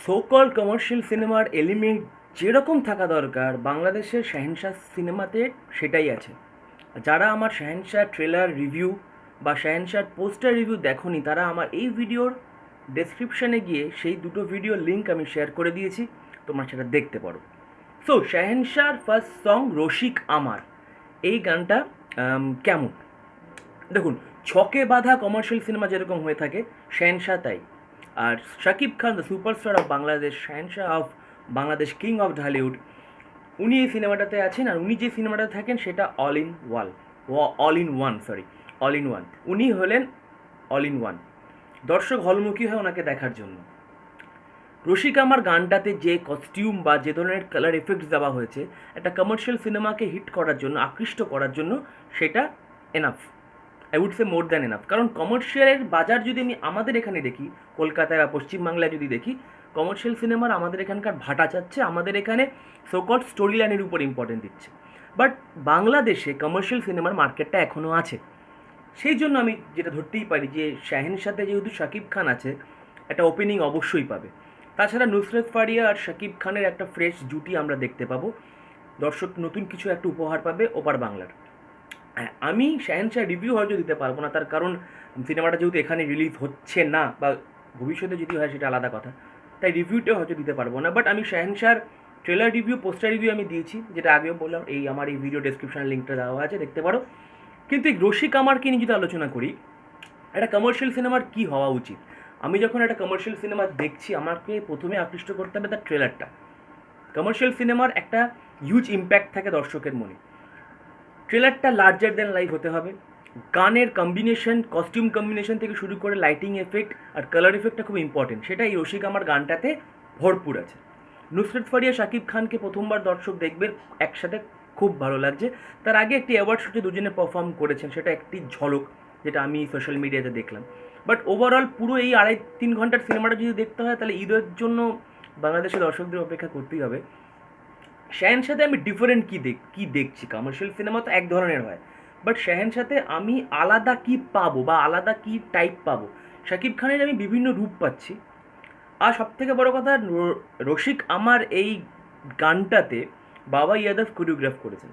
So call commercial সিনেমার element যেরকম থাকা দরকার বাংলাদেশের শাহেনশাহ সিনেমাতে সেটাই আছে। যারা আমার শাহেনশাহ ট্রেলার রিভিউ বা শাহেনশাহ পোস্টার রিভিউ দেখোনি তারা আমার এই ভিডিওর ডেসক্রিপশানে গিয়ে সেই দুটো ভিডিওর লিঙ্ক আমি শেয়ার করে দিয়েছি, তোমরা সেটা দেখতে পারো। সো শাহেনশাহর ফার্স্ট সং রসিক আমার, এই গানটা কেমন দেখুন, ছকে বাঁধা কমার্শিয়াল সিনেমা যেরকম হয়ে থাকে শাহেনশাহ তাই। আর Shakib Khan the superstar of Bangladesh, শাহেনশাহ of Bangladesh, king of Dhallywood, উনি এই সিনেমাটাতে আছেন। আর উনি যে সিনেমাটাতে থাকেন সেটা অল ইন ওয়ান। উনি হলেন অল ইন ওয়ান। দর্শক হলমুখী হয় ওনাকে দেখার জন্য। রসিক আমার গানটাতে যে কস্টিউম বা যে ধরনের কালার এফেক্টস দেওয়া হয়েছে একটা কমার্শিয়াল সিনেমাকে হিট করার জন্য, আকৃষ্ট করার জন্য, সেটা enough. I would say more than enough. কারণ কমার্শিয়ালের বাজার যদি আমি আমাদের এখানে দেখি, কলকাতায় বা পশ্চিমবাংলায় যদি দেখি, কমার্শিয়াল সিনেমার আমাদের এখানকার ভাটা চাচ্ছে, আমাদের এখানে সোকল স্টোরি লাইনের উপর ইম্পর্টেন্ট দিচ্ছে। বাট বাংলাদেশে কমার্শিয়াল সিনেমার মার্কেটটা এখনও আছে। সেই জন্য আমি যেটা ধরতেই পারি যে শাহিনের সাথে যেহেতু শাকিব খান আছে, একটা ওপেনিং অবশ্যই পাবে। তাছাড়া নুসরত ফারিয়া আর শাকিব খানের একটা ফ্রেশ জুটি আমরা দেখতে পাবো। দর্শক নতুন কিছু একটা উপহার পাবে ওপার বাংলার। আমি শাহেনশাহ রিভিউ হয়তো দিতে পারবো না, তার কারণ সিনেমাটা যেহেতু এখানে রিলিজ হচ্ছে না, বা ভবিষ্যতে যদি হয় সেটা আলাদা কথা, তাই রিভিউটাও হয়তো দিতে পারবো না। বাট আমি শাহেনশাহর ট্রেলার রিভিউ, পোস্টার রিভিউ আমি দিয়েছি, যেটা আগেও বললাম, আমার এই ভিডিও ডেসক্রিপশনে লিঙ্কটা দেওয়া আছে, দেখতে পারো। কিন্তু এই রসিক আমারকে নিয়ে যদি আলোচনা করি, একটা কমার্শিয়াল সিনেমার কী হওয়া উচিত, আমি যখন একটা কমার্শিয়াল সিনেমা দেখছি আমাকে প্রথমে আকৃষ্ট করতে হবে তার ট্রেলারটা। কমার্শিয়াল সিনেমার একটা হিউজ ইম্প্যাক্ট থাকে দর্শকের মনে। ট্রেলারটা লার্জার দ্যান লাইফ হতে হবে। গানের কম্বিনেশন, কস্টিউম কম্বিনেশন থেকে শুরু করে লাইটিং এফেক্ট আর কালার এফেক্টটা খুব ইম্পর্টেন্ট, সেটা এই রসিক আমার গানটাতে ভরপুর আছে। নুসরত ফারিয়া শাকিব খানকে প্রথমবার দর্শক দেখবে একসাথে, খুব ভালো লাগছে। তার আগে একটি অ্যাওয়ার্ড শোতে দুজনে পারফর্ম করেছেন, সেটা একটি ঝলক যেটা আমি সোশ্যাল মিডিয়াতে দেখলাম। বাট ওভারঅল পুরো এই 2.5-3 ঘন্টার সিনেমাটা যদি দেখতে হয় তাহলে ঈদের জন্য বাংলাদেশের দর্শকদের অপেক্ষা করতেই হবে। শাহেনশাতে আমি ডিফারেন্ট কী দেখছি, কমার্শিয়াল সিনেমা তো এক ধরনের হয়, বাট শাহেনশাতে আমি আলাদা কী পাবো বা আলাদা কী টাইপ পাবো, শাকিব খানের আমি বিভিন্ন রূপ পাচ্ছি। আর সবথেকে বড় কথা, রসিক আমার এই গানটাতে বাবা ইয়াদব কোরিওগ্রাফ করেছেন।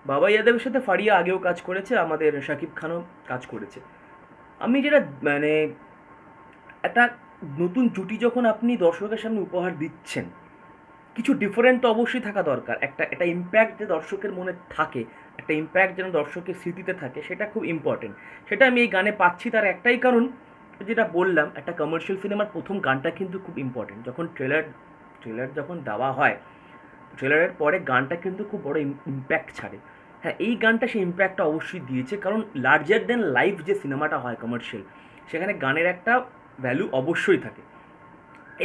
বাবা ইয়াদবের সাথে ফারিয়া আগেও কাজ করেছে, আমাদের শাকিব খানও কাজ করেছে। আমি যেটা মানে একটা নতুন জুটি যখন আপনি দর্শকের সামনে উপহার দিচ্ছেন, কিছু ডিফারেন্ট তো অবশ্যই থাকা দরকার। একটা ইম্প্যাক্ট যে দর্শকের মনে থাকে, একটা ইম্প্যাক্ট যেন দর্শকের স্মৃতিতে থাকে, সেটা খুব ইম্পর্টেন্ট। সেটা আমি এই গানে পাচ্ছি, তার একটাই কারণ, যেটা বললাম, একটা কমার্শিয়াল সিনেমার প্রথম গানটা কিন্তু খুব ইম্পর্টেন্ট। যখন ট্রেলার যখন দেওয়া হয়, ট্রেলারের পরে গানটা কিন্তু খুব বড় ইম্প্যাক্ট ছাড়ে। হ্যাঁ, এই গানটা সেই ইম্প্যাক্টটা অবশ্যই দিয়েছে, কারণ লার্জার দেন লাইফ যে সিনেমাটা হয় কমার্শিয়াল, সেখানে গানের একটা ভ্যালু অবশ্যই থাকে।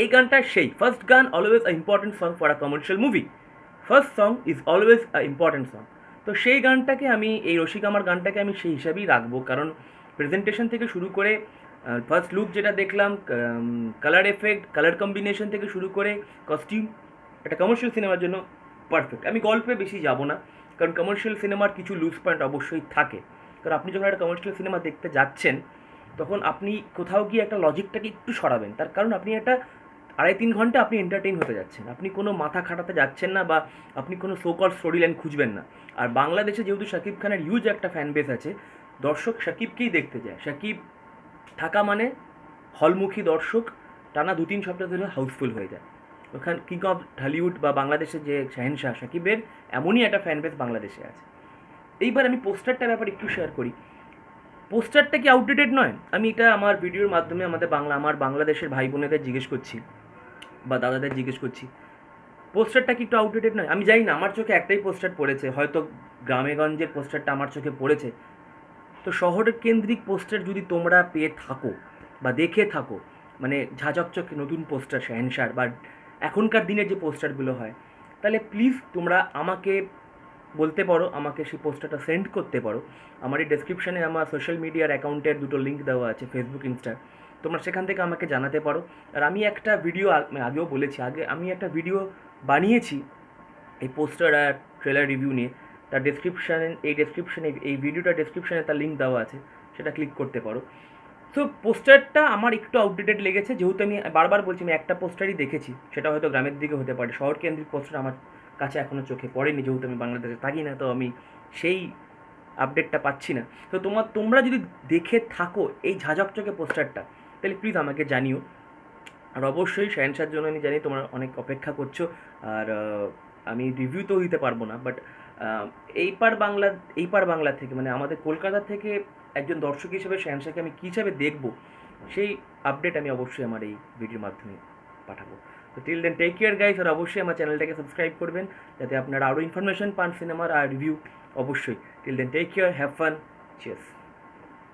এই গানটা সেই ফার্স্ট গান, always a important song for a commercial movie. First song is always a important song. তো সেই গানটাকে আমি, এই রসিক আমার গানটাকে আমি সেই হিসাবেই রাখবো, কারণ প্রেজেন্টেশন থেকে শুরু করে ফার্স্ট লুক যেটা দেখলাম, কালার এফেক্ট, কালার কম্বিনেশন থেকে শুরু করে কস্টিউম, একটা কমার্শিয়াল সিনেমার জন্য পারফেক্ট। আমি গল্পে বেশি যাব না, কারণ কমার্শিয়াল সিনেমার কিছু লুজ পয়েন্ট অবশ্যই থাকে। কারণ আপনি যখন একটা কমার্শিয়াল সিনেমা দেখতে যাচ্ছেন, তখন আপনি কোথাও গিয়ে একটা লজিকটাকে একটু সরাবেন, তার কারণ আপনি একটা 2.5-3 ঘন্টা আপনি এন্টারটেইন হতে যাচ্ছেন, আপনি কোনো মাথা খাটাতে যাচ্ছেন না, বা আপনি কোনো সোকল স্টোরি লাইন খুঁজবেন না। আর বাংলাদেশে যেহেতু শাকিব খানের হিউজ একটা ফ্যান বেস আছে, দর্শক শাকিবকেই দেখতে যায়। শাকিব থাকা মানে হলমুখী দর্শক টানা 2-3 সপ্তাহ ধরে হাউসফুল হয়ে যায়। ওখানে কিং অফ ঢালিউড বা বাংলাদেশের যে শাহেনশাহ শাকিবের, এমনই একটা ফ্যান বেস বাংলাদেশে আছে। এইবার আমি পোস্টারটার ব্যাপারে একটু শেয়ার করি। পোস্টারটা কি আউটডেটেড নয়? আমি এটা আমার ভিডিওর মাধ্যমে আমার বাংলাদেশের ভাই বোনেদের জিজ্ঞেস করছি, বা দাদাদের জিজ্ঞেস করছি, পোস্টারটা কি একটু আউটডেটেড নয়? আমি জানি না, আমার চোখে একটাই পোস্টার পড়েছে, হয়তো গ্রামেগঞ্জের পোস্টারটা আমার চোখে পড়েছে। তো শহরের কেন্দ্রিক পোস্টার যদি তোমরা পেয়ে থাকো বা দেখে থাকো, মানে ঝাঁচকচকে নতুন পোস্টার শাহেনশার বা এখনকার দিনের যে পোস্টারগুলো হয়, তাহলে প্লিজ তোমরা আমাকে বলতে পারো, আমাকে সেই পোস্টারটা সেন্ড করতে পারো। আমার এই ডেসক্রিপশানে আমার সোশ্যাল মিডিয়ার অ্যাকাউন্টের দুটো লিঙ্ক দেওয়া আছে, ফেসবুক, ইনস্টা। তোমরা সেখান থেকে আমাকে জানাতে পারো। আর আমি একটা ভিডিও আগেও বলেছি, আমি একটা ভিডিও বানিয়েছি এই পোস্টার আর ট্রেলার রিভিউ নিয়ে। তার ডেসক্রিপশানে এই ভিডিওটার ডেসক্রিপশানে তার লিঙ্ক দেওয়া আছে, সেটা ক্লিক করতে পারো। সো পোস্টারটা আমার একটু আউটডেটেড লেগেছে, যেহেতু আমি বারবার বলছি আমি একটা পোস্টারই দেখেছি, সেটা হয়তো গ্রামের দিকে হতে পারে, শহর কেন্দ্রিক পোস্টার আমার কাছে এখনও চোখে পড়েনি, যেহেতু আমি বাংলাদেশে থাকি না, তো আমি সেই আপডেটটা পাচ্ছি না। তো তোমরা যদি দেখে থাকো এই ঝাঁঝকচকে পোস্টারটা, তাহলে প্লিজ আমাকে জানিও। আর অবশ্যই শাহেনশার জন্য আমি জানি তোমরা অনেক অপেক্ষা করছো। আর আমি রিভিউ তো দিতে পারবো না, বাট এই পার বাংলা থেকে, মানে আমাদের কলকাতা থেকে একজন দর্শক হিসেবে শাহেনশাকে আমি কী হিসাবে দেখবো, সেই আপডেট আমি অবশ্যই আমার এই ভিডিওর মাধ্যমে পাঠাবো। তো till then take care guys, আর অবশ্যই আমার চ্যানেলটাকে সাবস্ক্রাইব করবেন যাতে আপনারা আরও ইনফরমেশন পান সিনেমার আর রিভিউ। অবশ্যই till then take care, have fun, cheers.